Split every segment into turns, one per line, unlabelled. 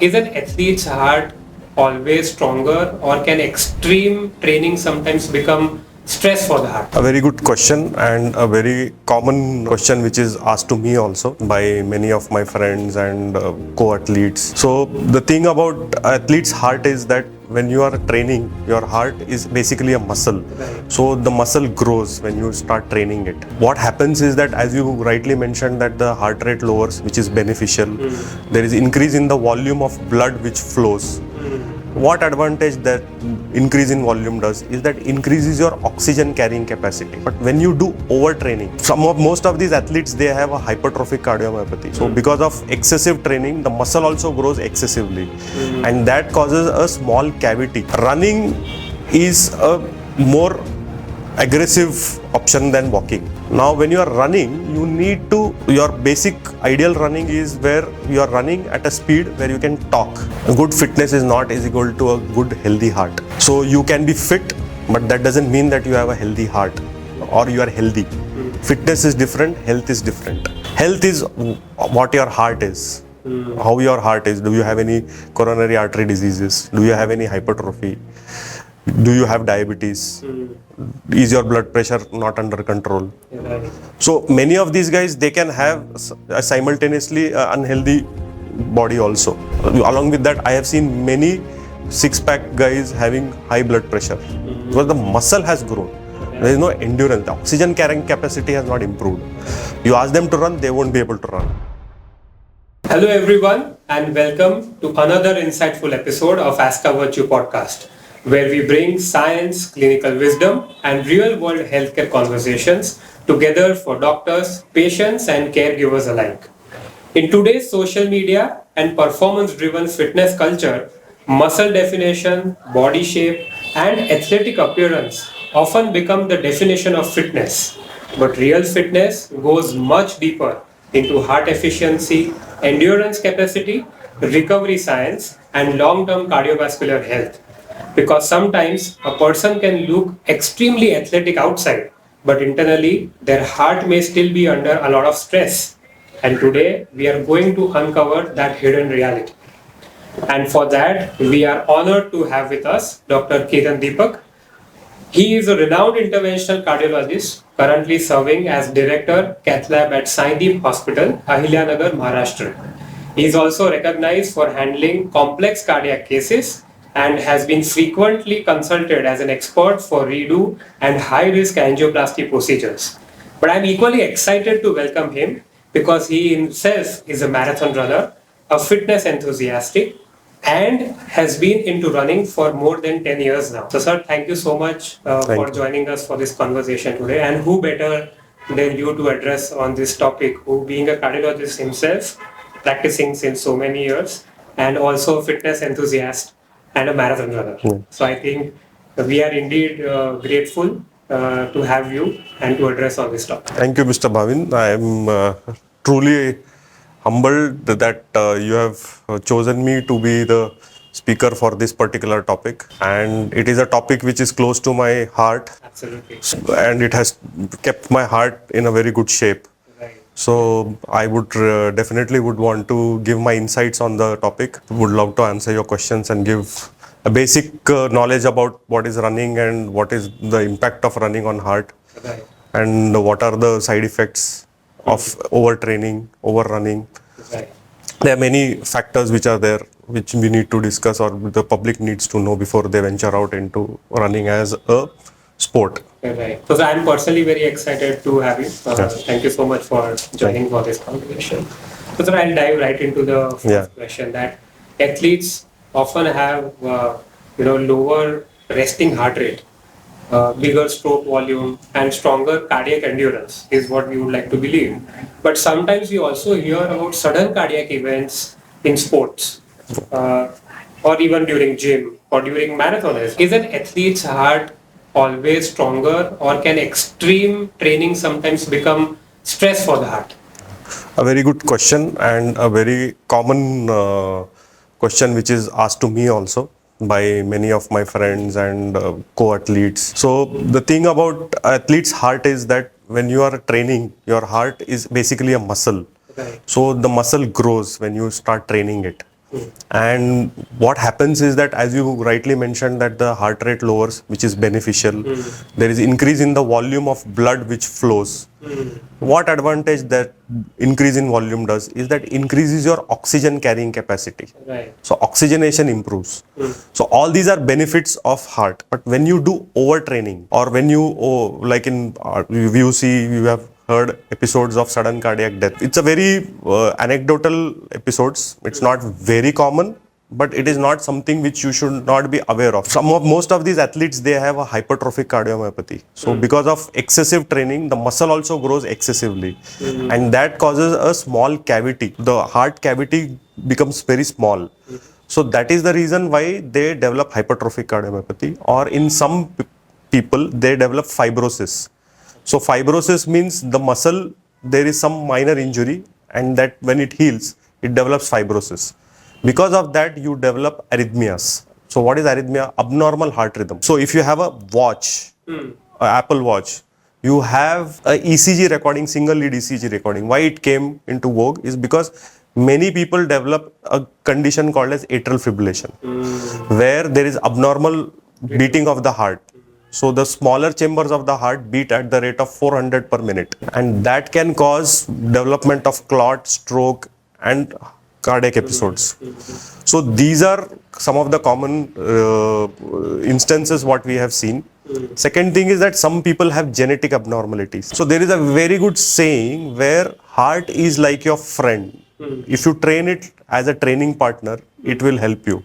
Is an athlete's heart always stronger, or can extreme training sometimes become stress for the heart?
A very good question, and a very common question which is asked to me also by many of my friends and co-athletes. So the thing about athlete's heart is that when you are training, your heart is basically a muscle.
Right.
So the muscle grows when you start training it. What happens is that, as you rightly mentioned, that the heart rate lowers, which is beneficial. There is increase in the volume of blood which flows. What advantage that increase in volume does is that increases your oxygen carrying capacity. But when you do overtraining, most of these athletes, they have a hypertrophic cardiomyopathy. So because of excessive training, the muscle also grows excessively, and that causes a small cavity. Running is a more aggressive option than walking. Now when you are running, you need to, your basic ideal running is where you are running at a speed where you can talk. A good fitness is not is equal to a good healthy heart. So you can be fit, but that doesn't mean that you have a healthy heart or you are healthy. Fitness is different, health is different. Health is what your heart is. How your heart is. Do you have any coronary artery diseases? Do you have any hypertrophy? Do you have diabetes? Is your blood pressure not under control?
Right.
So many of these guys, they can have simultaneously unhealthy body also. Along with that, I have seen many six-pack guys having high blood pressure because the muscle has grown. There is no endurance. The oxygen carrying capacity has not improved. You ask them to run, they won't be able to run.
Hello, everyone, and welcome to another insightful episode of Azkka Virtue podcast, where we bring science, clinical wisdom, and real-world healthcare conversations together for doctors, patients, and caregivers alike. In today's social media and performance-driven fitness culture, muscle definition, body shape, and athletic appearance often become the definition of fitness. But real fitness goes much deeper into heart efficiency, endurance capacity, recovery science, and long-term cardiovascular health. Because sometimes a person can look extremely athletic outside, but internally their heart may still be under a lot of stress. And today we are going to uncover that hidden reality. And for that, we are honored to have with us Dr. Kiran Dipak. He is a renowned interventional cardiologist, currently serving as Director Cath Lab at Sai Hospital, Ahilyanagar, Maharashtra. He is also recognized for handling complex cardiac cases and has been frequently consulted as an expert for redo and high-risk angioplasty procedures. But I'm equally excited to welcome him because he himself is a marathon runner, a fitness enthusiast, and has been into running for more than 10 years now. So, sir, thank you so much for joining us for this conversation today. And who better than you to address on this topic, who being a cardiologist himself, practicing since so many years, and also a fitness enthusiast and a marathon runner. So I think we are indeed grateful to have you and to address on this topic.
Thank you, Mr. Bhavin. I am truly humbled that you have chosen me to be the speaker for this particular topic, and it is a topic which is close to my heart.
Absolutely.
And it has kept my heart in a very good shape.
Right.
So I would definitely would want to give my insights on the topic. Would love to answer your questions and give a basic knowledge about what is running and what is the impact of running on heart.
Right.
And what are the side effects of overtraining, overrunning.
Right.
There are many factors which are there which we need to discuss or the public needs to know before they venture out into running as a sport.
Right. So I'm personally very excited to have you. Thank you so much for joining for this conversation. So sir, I'll dive right into the first question that athletes often have lower resting heart rate, bigger stroke volume, and stronger cardiac endurance is what we would like to believe. But sometimes we also hear about sudden cardiac events in sports, or even during gym or during marathons. Is an athlete's heart always stronger, or can extreme training sometimes become stress for the heart?
A very good question, and a very common question which is asked to me also by many of my friends and co-athletes. So the thing about athlete's heart is that when you are training, your heart is basically a muscle.
Right.
So the muscle grows when you start training it. And what happens is that, as you rightly mentioned, that the heart rate lowers, which is beneficial. There is increase in the volume of blood which flows. What advantage that increase in volume does is that increases your oxygen carrying capacity.
Right.
So oxygenation improves. So all these are benefits of heart. But when you do overtraining, or when you, like in VUC, you have heard episodes of sudden cardiac death. It's a very anecdotal episodes. It's not very common, but it is not something which you should not be aware of. Most of these athletes, they have a hypertrophic cardiomyopathy. So because of excessive training, the muscle also grows excessively, and that causes a small cavity. The heart cavity becomes very small. So that is the reason why they develop hypertrophic cardiomyopathy, or in some people, they develop fibrosis. So fibrosis means the muscle, there is some minor injury, and that when it heals, it develops fibrosis. Because of that, you develop arrhythmias. So what is arrhythmia? Abnormal heart rhythm. So if you have a watch, an Apple Watch, you have a ECG recording, single lead ECG recording. Why it came into vogue is because many people develop a condition called as atrial fibrillation, where there is abnormal beating of the heart. So the smaller chambers of the heart beat at the rate of 400 per minute, and that can cause development of clot, stroke, and cardiac episodes. So these are some of the common instances what we have seen. Second thing is that some people have genetic abnormalities. So there is a very good saying where heart is like your friend. If you train it as a training partner, it will help you.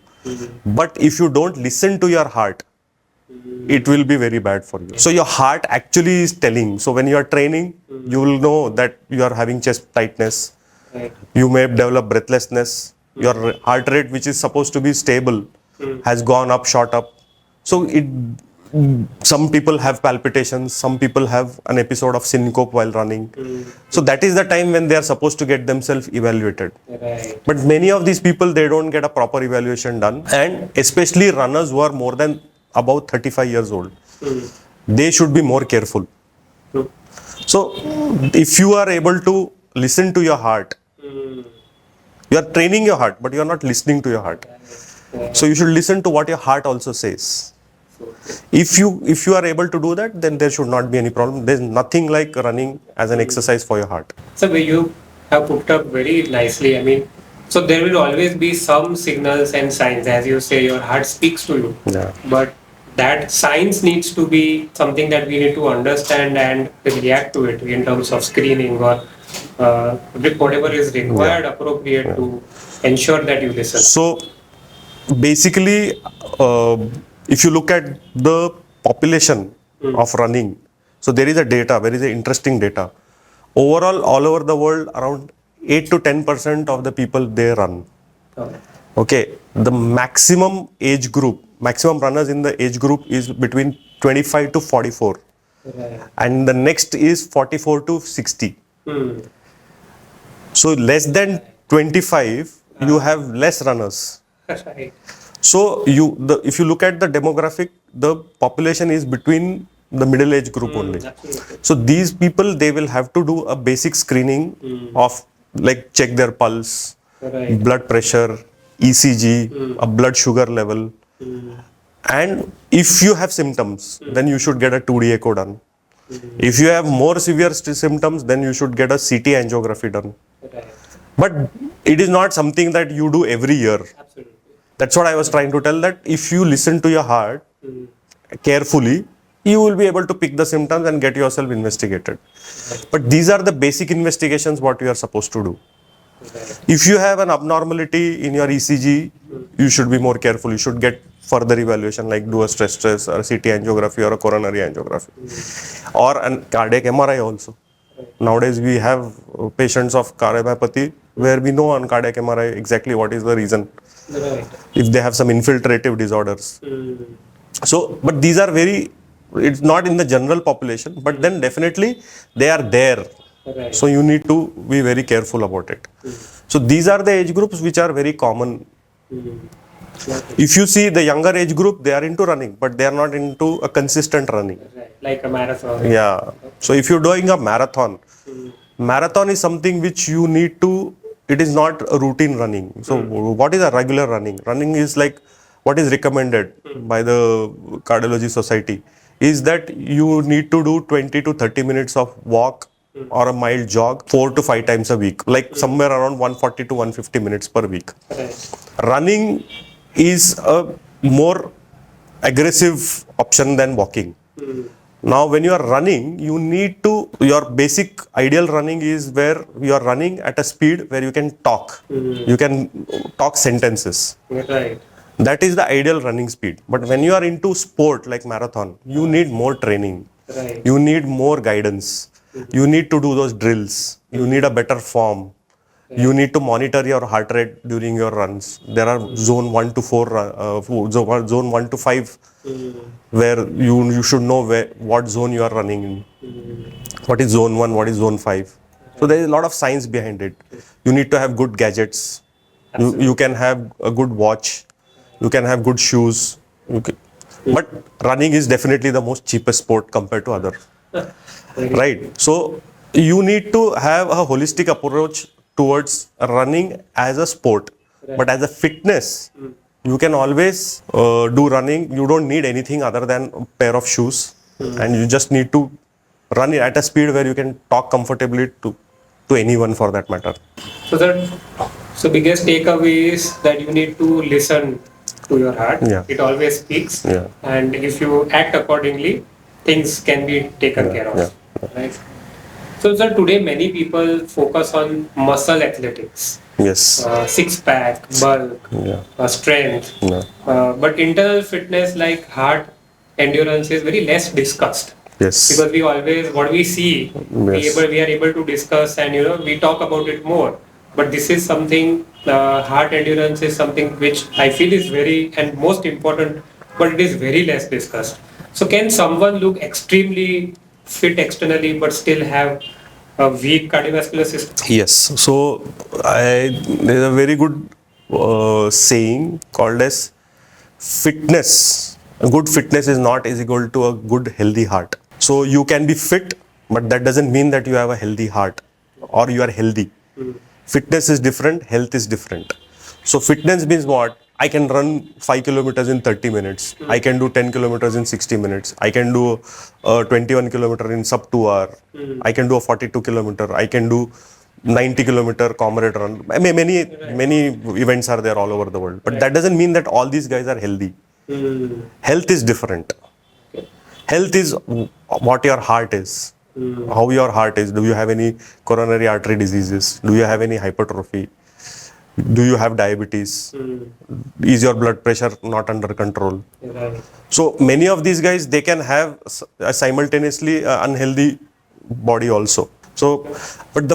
But if you don't listen to your heart, it will be very bad for you. So your heart actually is telling. So when you are training, you will know that you are having chest tightness.
Right.
You may develop breathlessness. Your heart rate, which is supposed to be stable, has gone up, shot up. So some people have palpitations. Some people have an episode of syncope while running. So that is the time when they are supposed to get themselves evaluated.
Right.
But many of these people, they don't get a proper evaluation done. And especially runners who are more than about 35 years old, they should be more careful.
True.
So if you are able to listen to your heart, you are training your heart, but you are not listening to your heart. So you should listen to what your heart also says. If you are able to do that, then there should not be any problem. There is nothing like running as an exercise for your heart.
So you have put up very nicely. I mean, so there will always be some signals and signs. As you say, your heart speaks to you.
Yeah.
But that science needs to be something that we need to understand and react to it in terms of screening or whatever is required, appropriate to ensure that you listen.
So basically, if you look at the population of running, so there is a data, there is a interesting data. Overall, all over the world, around 8 to 10% of the people, they run. Okay, the maximum age group, maximum runners in the age group is between 25 to 44.
Right.
And the next is 44 to 60. So less than 25, you have less runners.
Right.
So if you look at the demographic, the population is between the middle age group only.
Absolutely.
So these people, they will have to do a basic screening of, like, check their pulse,
Right.
blood pressure, ECG, a blood sugar level. And if you have symptoms, then you should get a 2D echo done. If you have more severe symptoms, then you should get a CT angiography done.
Right.
But it is not something that you do every year.
Absolutely.
That's what I was trying to tell, that if you listen to your heart carefully, you will be able to pick the symptoms and get yourself investigated. But these are the basic investigations what you are supposed to do.
Right.
If you have an abnormality in your ECG, you should be more careful. You should get further evaluation, like do a stress or a CT angiography or a coronary angiography or a cardiac MRI also. Nowadays we have patients of cardiomyopathy where we know on cardiac MRI exactly what is the reason.
Right.
If they have some infiltrative disorders. So, but these are it's not in the general population, but then definitely they are there.
Right.
So you need to be very careful about it. So these are the age groups which are very common. If you see the younger age group, they are into running, but they are not into a consistent running.
Right. Like a marathon.
Yeah. So if you're doing a marathon is something which you need to it is not a routine running. So what is a regular running? Running is like what is recommended by the cardiology society is that you need to do 20 to 30 minutes of walk or a mild jog 4 to 5 times a week, like somewhere around 140 to 150 minutes per week.
Right.
Running is a more aggressive option than walking. Now, when you are running, you need to, your basic ideal running is where you are running at a speed where you can talk. You can talk sentences.
Right.
That is the ideal running speed. But when you are into sport like marathon, you need more training.
Right.
You need more guidance. You need to do those drills. You need a better form. You need to monitor your heart rate during your runs. There are zone 1 to 4, zone 1 to 5, where you should know what zone you are running in. What is zone 1, what is zone 5. So there is a lot of science behind it. You need to have good gadgets. You can have a good watch. You can have good shoes. But running is definitely the most cheapest sport compared to other. Right. So you need to have a holistic approach towards running as a sport. But as a fitness, you can always do running. You don't need anything other than a pair of shoes. And you just need to run it at a speed where you can talk comfortably to anyone for that matter.
So biggest takeaway is that you need to listen to your heart.
Yeah.
It always speaks.
Yeah.
And if you act accordingly, things can be taken care of.
Yeah.
Right. So sir, today many people focus on muscle athletics.
Yes.
Six pack, bulk, strength.
Yeah.
But internal fitness like heart endurance is very less discussed.
Yes.
Because we always, what we see,
Yes.
we are able to discuss and we talk about it more. But this is something, heart endurance is something which I feel is very and most important, but it is very less discussed. So can someone look extremely fit externally but still have a weak cardiovascular system?
Yes. So there's a very good saying called as fitness. A good fitness is equal to a good healthy heart. So you can be fit, but that doesn't mean that you have a healthy heart or you are healthy. Fitness is different, health is different. So fitness means what? I can run 5 kilometers in 30 minutes. I can do 10 kilometers in 60 minutes. I can do 21 kilometer in sub 2 hour. I can do a 42 kilometer. I can do 90 kilometer comrade run. I mean, many events are there all over the world. But that doesn't mean that all these guys are healthy. Health is different. Health is what your heart is. How your heart is. Do you have any coronary artery diseases? Do you have any hypertrophy? Do you have diabetes? Is your blood pressure not under control?
Right.
So many of these guys, they can have simultaneously unhealthy body also. So, but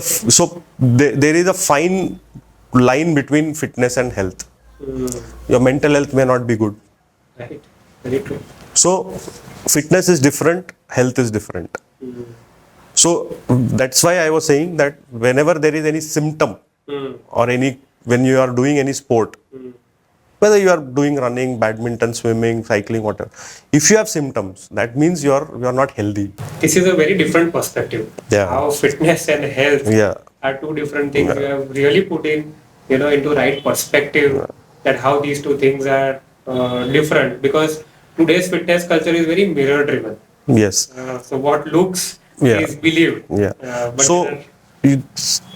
there is a fine line between fitness and health. Your mental health may not be good.
Right. Very true.
So fitness is different, health is different. So that's why I was saying that whenever there is any symptom or when you are doing any sport, whether you are doing running, badminton, swimming, cycling, whatever, if you have symptoms, that means you are not healthy.
This is a very different perspective.
Yeah.
How fitness and health are two different things. You have really put in, into right perspective that how these two things are different, because today's fitness culture is very mirror driven.
Yes.
So what looks is believed. But
So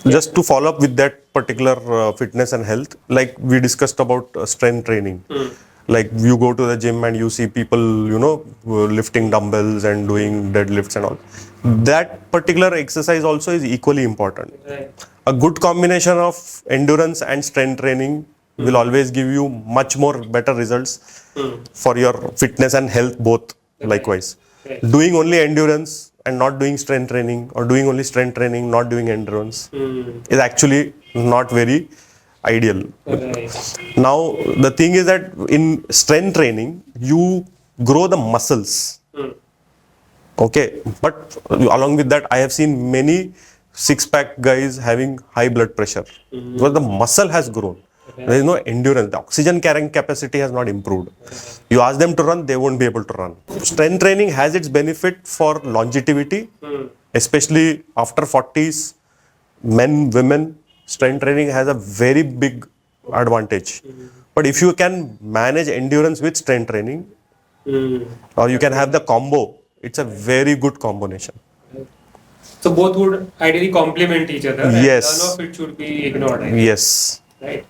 just to follow up with that particular fitness and health, like we discussed about strength training. Like you go to the gym and you see people, lifting dumbbells and doing deadlifts and all. That particular exercise also is equally important.
Right.
A good combination of endurance and strength training will always give you much more better results for your fitness and health both likewise.
Right.
Doing only endurance and not doing strength training, or doing only strength training, not doing endurance is actually not very ideal.
Right.
Now, the thing is that in strength training, you grow the muscles. Okay, but along with that, I have seen many six-pack guys having high blood pressure because the muscle has grown. There is no endurance. The oxygen carrying capacity has not improved. You ask them to run, they won't be able to run. Strength training has its benefit for longevity, especially after 40s, men, women, strength training has a very big advantage. But if you can manage endurance with strength training, or you can have the combo, it's a very good combination.
So both would ideally complement each other, and
Yes.
none of it should be ignored. I think.
Yes.
Right.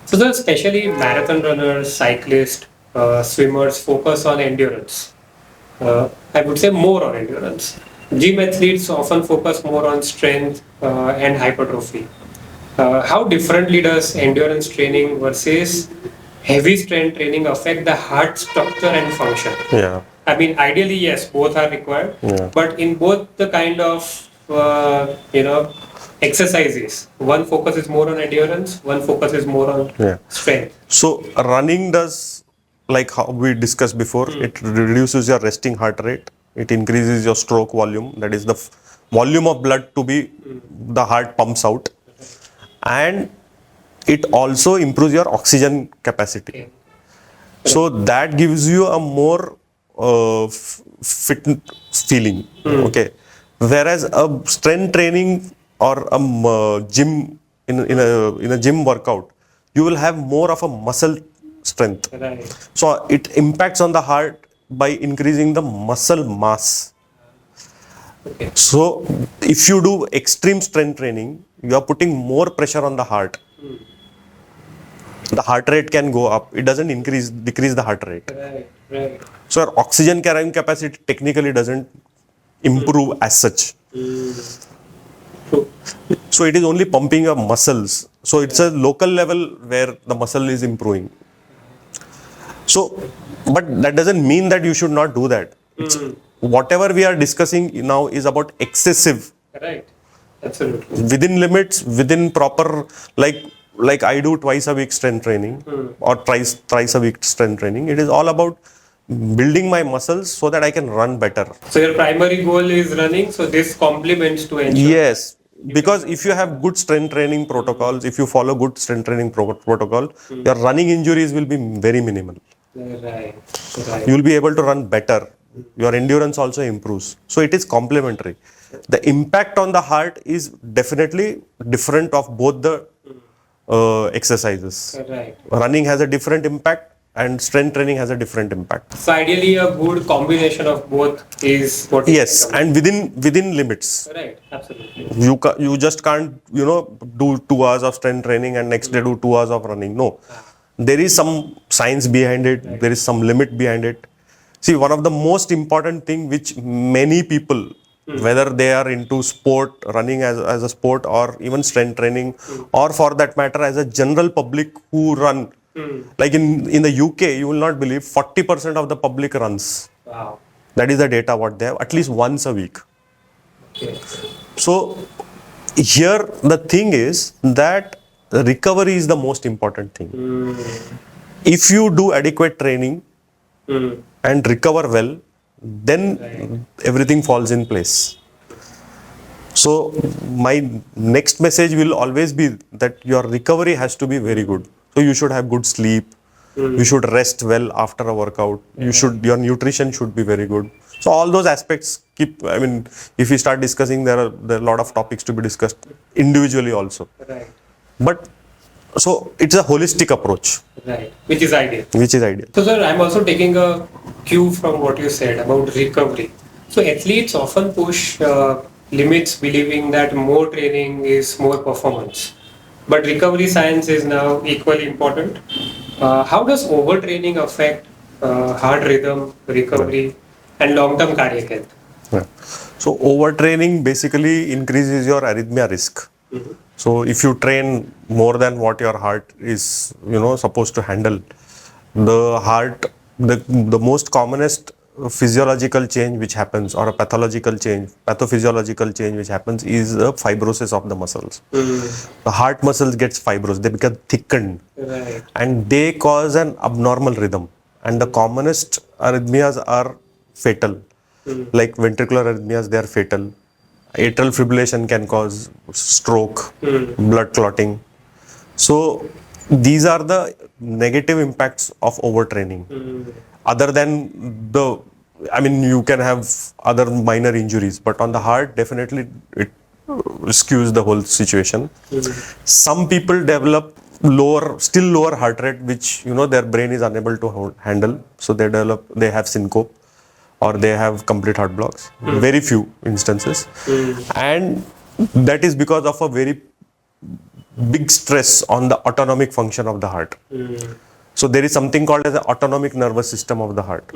So the especially marathon runners, cyclists, swimmers focus on endurance. I would say more on endurance. Gym athletes often focus more on strength and hypertrophy. How differently does endurance training versus heavy strength training affect the heart structure and function?
Yeah.
I mean, ideally, yes, both are required,
Yeah.
but in both the kind of exercises, one focuses more on endurance, one focuses more on
Yeah.
strength.
So running does, like how we discussed before, it reduces your resting heart rate. It increases your stroke volume. That is the volume of blood to be the heart pumps out, and it also improves your oxygen capacity.
Okay.
So that gives you a more fit feeling. Okay, whereas a strength training or a gym in a gym workout, you will have more of a muscle strength.
Right.
So it impacts on the heart by increasing the muscle mass.
Okay.
So if you do extreme strength training, you are putting more pressure on the heart. The heart rate can go up. It doesn't decrease the heart rate.
Right. Right.
So our oxygen carrying capacity technically doesn't improve as such.
True.
So it is only pumping your muscles. So it's a local level where the muscle is improving. So, but that doesn't mean that you should not do that. Whatever we are discussing now is about excessive.
Right. Absolutely.
Within limits, within proper, like I do twice a week strength training or thrice a week strength training. It is all about building my muscles so that I can run better.
So your primary goal is running. So this complements to ensure.
Yes, because if you have good strength training protocols, if you follow good strength training protocol, your running injuries will be very minimal.
Right. Right.
You will be able to run better. Your endurance also improves. So it is complementary. The impact on the heart is definitely different of both the exercises.
Right.
Running has a different impact and strength training has a different impact.
So ideally, a good combination of both is what.
Yes, and within limits.
Right. Absolutely.
You just can't do 2 hours of strength training and next day do 2 hours of running. No, there is some science behind it. There is some limit behind it. See, one of the most important thing which many people, whether they are into sport, running as a sport, or even strength training, or for that matter as a general public who run, like in the UK, you will not believe 40% of the public runs.
Wow.
That is the data what they have, at least once a week.
Okay.
So here the thing is that recovery is the most important thing. If you do adequate training and recover well, then everything falls in place. So my next message will always be that your recovery has to be very good. So you should have good sleep. You should rest well after a workout. Your nutrition should be very good. So all those aspects if we start discussing, there are a lot of topics to be discussed individually also.
Right.
But so it's a holistic approach.
Right. Which is ideal.
So
sir, I'm also taking a cue from what you said about recovery. So athletes often push limits, believing that more training is more performance. But recovery science is now equally important. How does overtraining affect heart rhythm, recovery, and long-term cardiac health?
Yeah. So overtraining basically increases your arrhythmia risk. So if you train more than what your heart is, supposed to handle, the most commonest physiological change which happens, or a pathophysiological change which happens, is a fibrosis of the muscles. The heart muscles gets fibrous, they become thickened,
Right.
and they cause an abnormal rhythm. And the commonest arrhythmias are fatal, like ventricular arrhythmias, they are fatal. Atrial fibrillation can cause stroke, blood clotting. So these are the negative impacts of overtraining. Other than you can have other minor injuries, but on the heart, definitely skews the whole situation. Some people develop still lower heart rate, which their brain is unable to handle. So they have syncope, or they have complete heart blocks. Very few instances, and that is because of a very big stress on the autonomic function of the heart. So there is something called as the autonomic nervous system of the heart.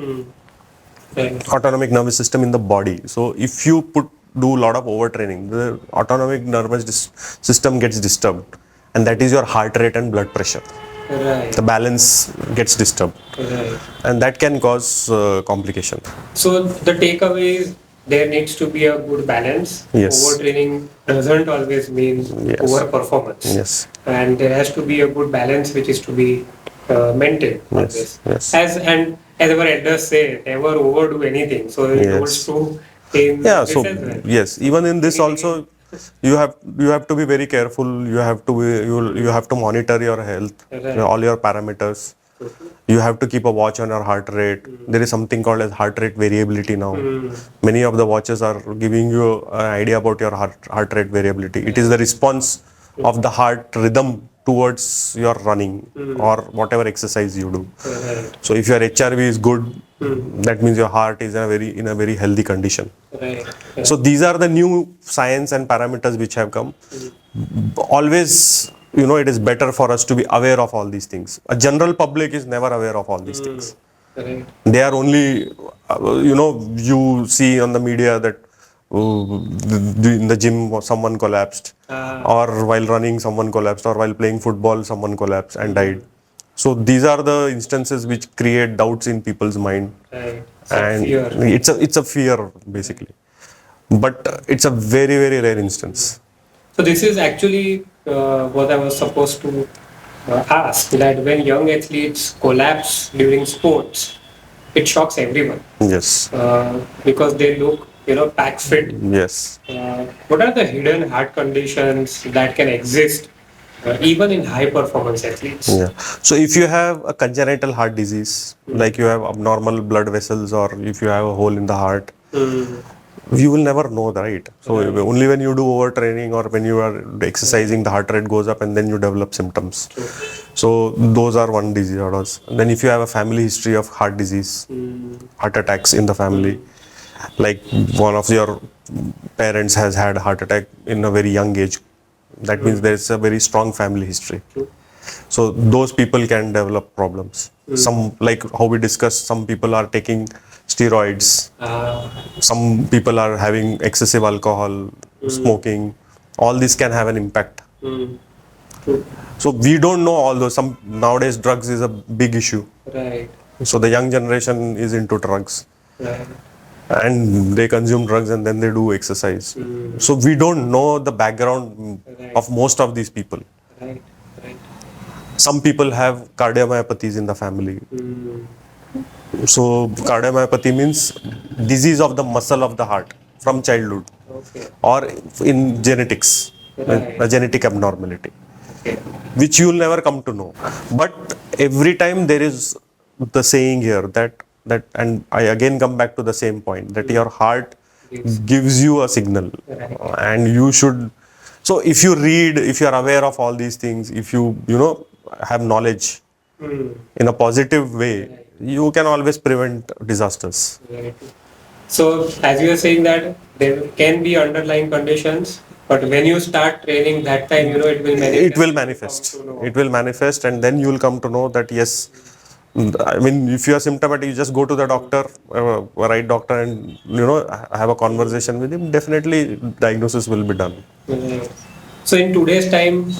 Autonomic nervous system in the body. So if you do a lot of overtraining, the autonomic nervous system gets disturbed, and that is your heart rate and blood pressure.
Right.
The balance gets disturbed,
Right.
and that can cause complication.
So the takeaway is there needs to be a good balance.
Yes.
Overtraining doesn't always mean
Yes.
overperformance.
Yes.
And there has to be a good balance which is to be maintained.
Yes.
Always.
Yes.
As our elders say, never overdo anything. So it
Yes.
holds true in
Yeah.
this
So
as well.
yes, even in this also, you have to be very careful. You have to monitor your health,
Right.
all your parameters. You have to keep a watch on your heart rate. There is something called as heart rate variability now. Many of the watches are giving you an idea about your heart rate variability. It is the response of the heart rhythm towards your running or whatever exercise you do.
Right.
So if your HRV is good, that means your heart is in a very healthy condition.
Right.
So these are the new science and parameters which have come. Always, it is better for us to be aware of all these things. A general public is never aware of all these things.
Right.
They are only, you see on the media that in the gym someone collapsed, or while running someone collapsed, or while playing football someone collapsed and died. So these are the instances which create doubts in people's mind.
Right.
And
Fear.
it's a fear basically, but it's a very, very rare instance.
So this is actually what I was supposed to ask, that when young athletes collapse during sports, it shocks everyone
Yes.
because they look, pack fit.
Yes.
What are the hidden heart conditions that can exist even in high performance athletes?
Yeah. So if you have a congenital heart disease, like you have abnormal blood vessels, or if you have a hole in the heart, you will never know, right? So only when you do overtraining or when you are exercising, the heart rate goes up, and then you develop symptoms. So those are one disorders. Then if you have a family history of heart disease, heart attacks in the family, like one of your parents has had a heart attack in a very young age, that means there is a very strong family history. So those people can develop problems. Some, like how we discussed, some people are taking steroids, some people are having excessive alcohol, smoking. All this can have an impact. So we don't know all those. Nowadays drugs is a big issue.
Right.
So the young generation is into drugs.
Right.
And they consume drugs and then they do exercise. So we don't know the background of most of these people.
Right. Right.
Some people have cardiomyopathies in the family. So cardiomyopathy means disease of the muscle of the heart from childhood,
Okay.
or in genetics,
Right.
a genetic abnormality,
Okay.
which you will never come to know. But every time there is the saying here that and I again come back to the same point, that your heart gives you a signal,
Right.
and you should. So if you read, if you are aware of all these things, if you have knowledge in a positive way, you can always prevent disasters.
Very true. So as you are saying that there can be underlying conditions, but when you start training, that time it will manifest.
It will manifest. It will manifest, and then you will come to know that yes. I mean, if you are symptomatic, you just go to the doctor, right doctor, and have a conversation with him. Definitely, diagnosis will be done.
So in today's time,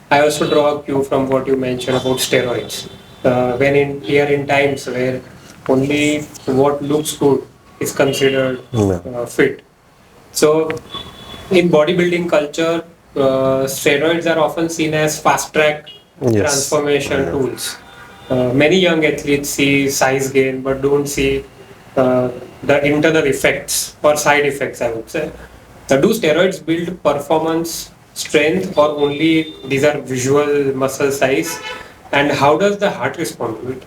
I also draw a cue from what you mentioned about steroids. We are in times where only what looks good is considered fit. So in bodybuilding culture, steroids are often seen as fast track transformation tools. Many young athletes see size gain but don't see the internal effects or side effects, I would say. Do steroids build performance, strength, or only these are visual muscle size? And how does the heart respond to it?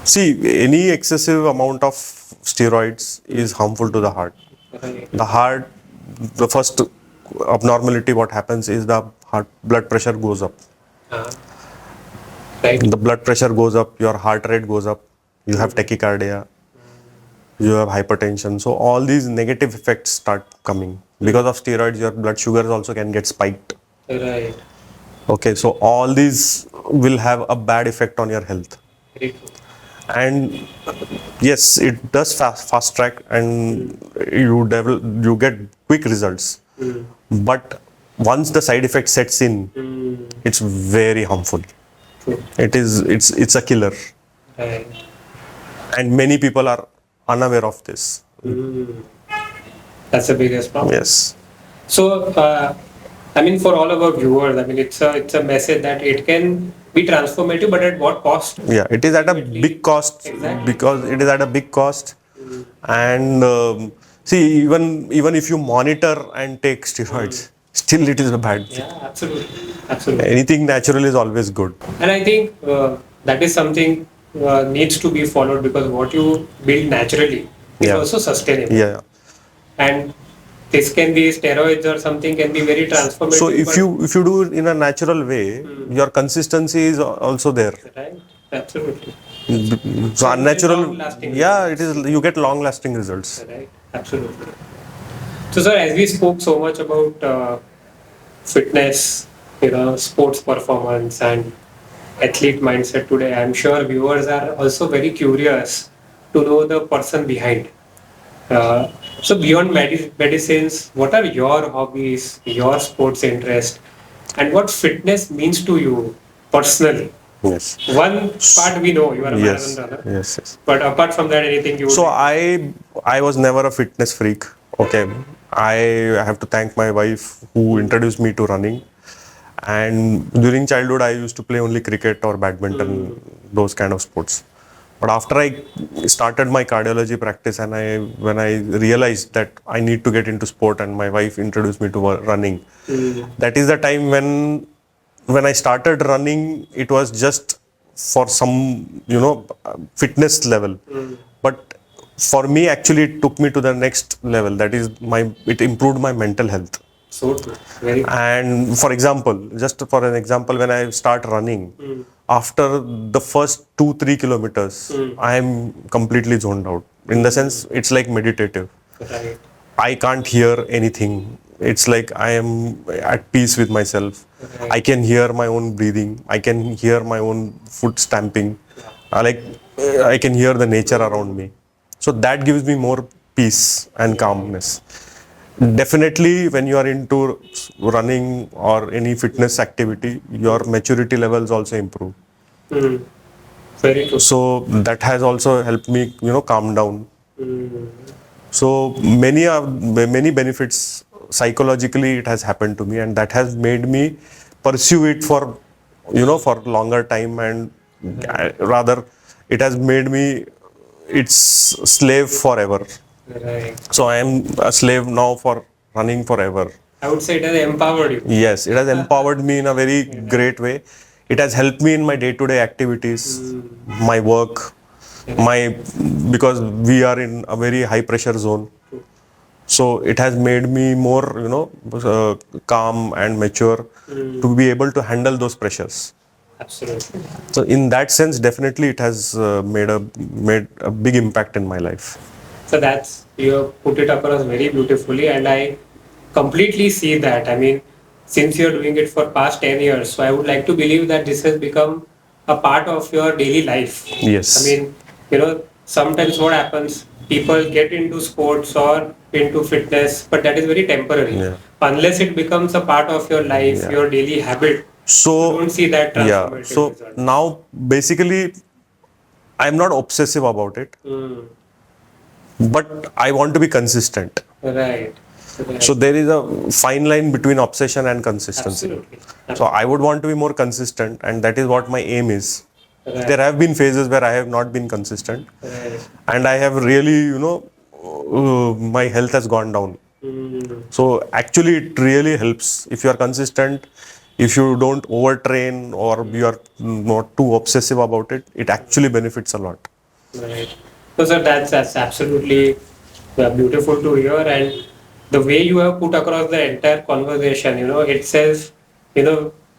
See, any excessive amount of steroids is harmful to the heart.
Right.
The heart the first abnormality what happens is the heart blood pressure goes up.
Right.
The blood pressure goes up, your heart rate goes up, you have tachycardia, you have hypertension. So all these negative effects start coming. Because of steroids, your blood sugars also can get spiked.
Right.
Okay, so all these will have a bad effect on your health.
Very true.
And yes, it does fast track, and you get quick results. But once the side effect sets in, it's very harmful.
True.
It's a killer,
Right.
and many people are unaware of this.
That's the biggest problem.
Yes.
So, I mean, for all of our viewers, I mean, it's a message that it can be transformative, but at what cost?
Yeah, it is at a big cost.
Exactly.
Because it is at a big cost, and see, even if you monitor and take steroids, still it is a bad thing.
Yeah, absolutely. Absolutely.
Anything natural is always good.
And I think that is something needs to be followed, because what you build naturally is
Yeah.
also sustainable.
Yeah.
And this can be steroids or something, can be very transformative.
So if
but-
you do it in a natural way, your consistency is also there.
Right, absolutely.
So unnatural,
long-lasting
yeah, it is. You get long-lasting results.
Right, absolutely. So, sir, as we spoke so much about fitness, sports performance and athlete mindset today, I'm sure viewers are also very curious to know the person behind. So, beyond medicines, what are your hobbies, your sports interest, and what fitness means to you personally?
Yes.
One part we know, you are a
Yes.
marathon runner.
Yes.
But apart from that, anything you would
So
like?
I was never a fitness freak. Okay, I have to thank my wife who introduced me to running. And during childhood, I used to play only cricket or badminton, those kind of sports. But after I started my cardiology practice, and when I realized that I need to get into sport, and my wife introduced me to running, that is the time when I started running. It was just for some fitness level, but for me actually it took me to the next level. That is it improved my mental health.
So true. Very
And for example, just for an example, when I start running, after the first 2-3 kilometers, I am completely zoned out. In the sense, it's like meditative.
right.
I can't hear anything. It's like I am at peace with myself.
Right.
I can hear my own breathing. I can hear my own foot stamping. I can hear the nature around me. So that gives me more peace and calmness. Definitely, when you are into running or any fitness activity, your maturity levels also improve.
Very true.
So that has also helped me, calm down. So many benefits psychologically it has happened to me, and that has made me pursue it for longer time, and rather it has made me its slave forever.
Right.
So I am a slave now for running forever.
I would say it has empowered you.
Yes, it has empowered me in a very great way. It has helped me in my day-to-day activities, my work, because we are in a very high-pressure zone. So it has made me more, calm and mature to be able to handle those pressures.
Absolutely.
So in that sense, definitely it has made a big impact in my life.
So you have put it across very beautifully, and I completely see that. I mean, since you're doing it for past 10 years, so I would like to believe that this has become a part of your daily life.
Yes.
I mean, sometimes what happens, people get into sports or into fitness, but that is very temporary.
Yeah.
Unless it becomes a part of your life, your daily habit,
So
you don't see that transformative
so
result.
now basically I'm not obsessive about it, but I want to be consistent.
Right.
So there is a fine line between obsession and consistency.
Absolutely.
So I would want to be more consistent, and that is what my aim is.
Right.
There have been phases where I have not been consistent,
Right.
and I have really, my health has gone down. So actually it really helps if you are consistent. If you don't overtrain or you are not too obsessive about it, it actually benefits a lot.
Right. So, sir, that's absolutely beautiful to hear. And the way you have put across the entire conversation, itself,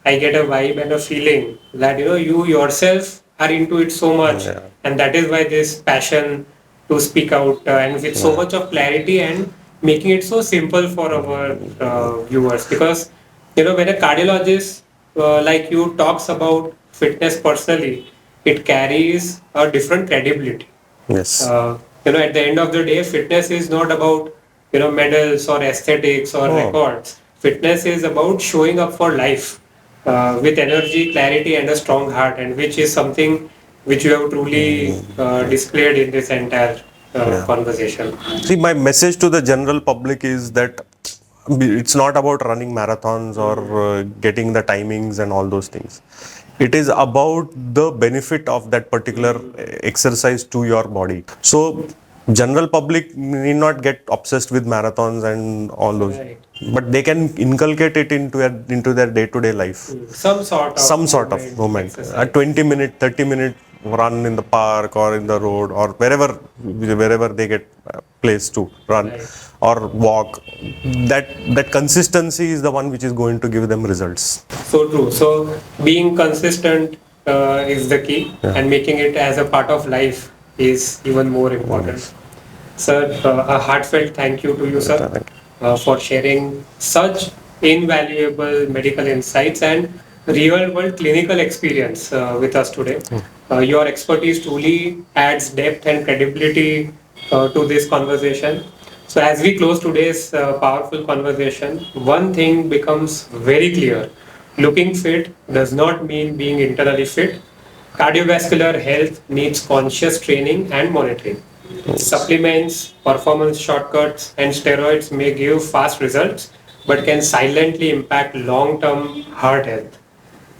I get a vibe and a feeling that, you yourself are into it so much.
Yeah.
And that is why this passion to speak out and with so much of clarity and making it so simple for our viewers. Because, when a cardiologist like you talks about fitness personally, it carries a different credibility.
Yes.
At the end of the day, fitness is not about medals or aesthetics or records. Fitness is about showing up for life with energy, clarity, and a strong heart, and which is something which you have truly displayed in this entire conversation.
See, my message to the general public is that it's not about running marathons or getting the timings and all those things. It is about the benefit of that particular exercise to your body. So, general public need not get obsessed with marathons and all those,
Right.
but they can inculcate it into their day-to-day life.
Some sort of
Movement.
exercise.
A 20-minute, 30-minute run in the park or in the road or wherever they get place to run
Right.
or walk. That consistency is the one which is going to give them results.
So true. So being consistent is the key, and making it as a part of life is even more important. Sir, a heartfelt thank you to you, sir, for sharing such invaluable medical insights and real-world clinical experience with us today. Your expertise truly adds depth and credibility to this conversation. So as we close today's powerful conversation, one thing becomes very clear. Looking fit does not mean being internally fit. Cardiovascular health needs conscious training and monitoring. Supplements, performance shortcuts, and steroids may give fast results, but can silently impact long-term heart health.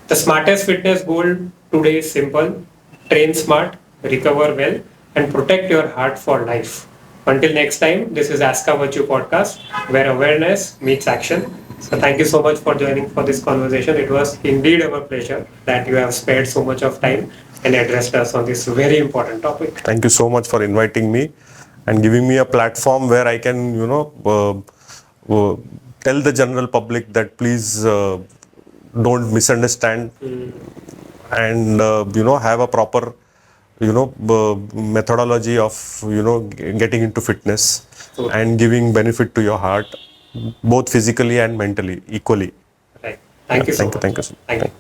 The smartest fitness goal today is simple: train smart, recover well, and protect your heart for life. Until next time, this is Azkka Virtue Podcast, where awareness meets action. So thank you so much for joining for this conversation. It was indeed our pleasure that you have spared so much of time and addressed us on this very important topic.
Thank you so much for inviting me and giving me a platform where I can, tell the general public that please don't misunderstand and, have a proper, methodology of, getting into fitness and giving benefit to your heart, both physically and mentally, equally.
Right. Thank you so much.
Thank you.
Thank you.